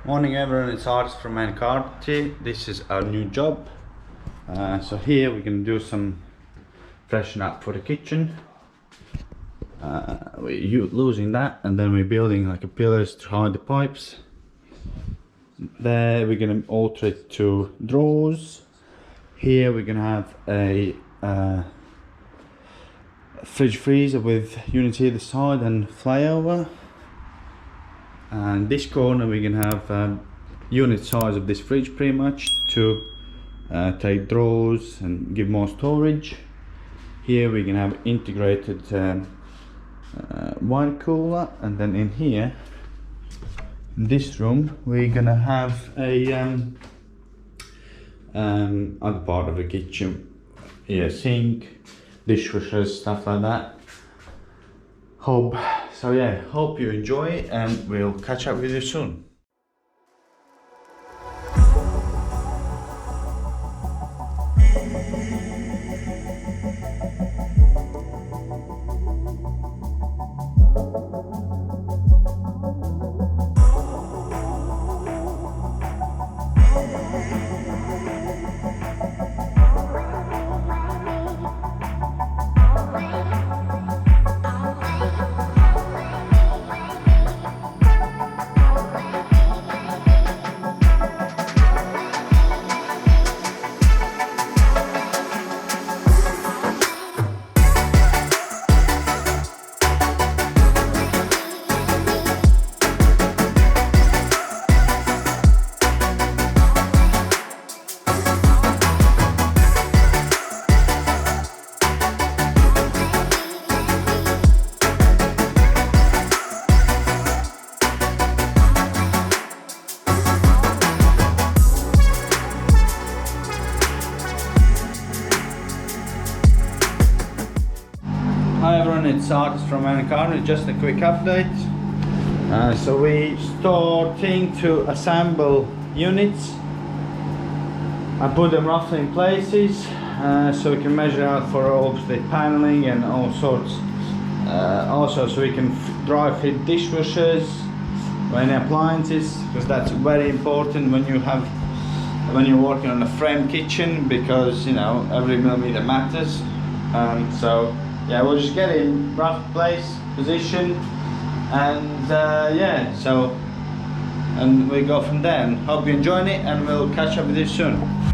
Morning everyone, it's Artist from Mancarty. This is our new job. So here we're going to do some freshen up for the kitchen. We're losing that, and then we're building like a pillars to hide the pipes. There we're going to alter it to drawers. Here we're going to have a fridge freezer with units either side and flyover. And this corner we can have unit size of this fridge pretty much to take drawers and give more storage. Here we can have integrated wine cooler, and then in here, in this room, we're gonna have a other part of the kitchen. Yeah, sink, dishwashers, stuff like that. Hob. So yeah, hope you enjoy it, and we'll catch up with you soon. Hi everyone, it's Artist from Mancarty. Just a quick update. So we starting to assemble units. I put them roughly in places so we can measure out for obviously paneling and all sorts. Also so we can dry fit dishwashers, any appliances, because that's very important when you're working on a frame kitchen, because you know every millimeter matters. So yeah, we'll just get in rough place, position, and yeah, so and we go from there. And hope you're enjoying it, and we'll catch up with you soon.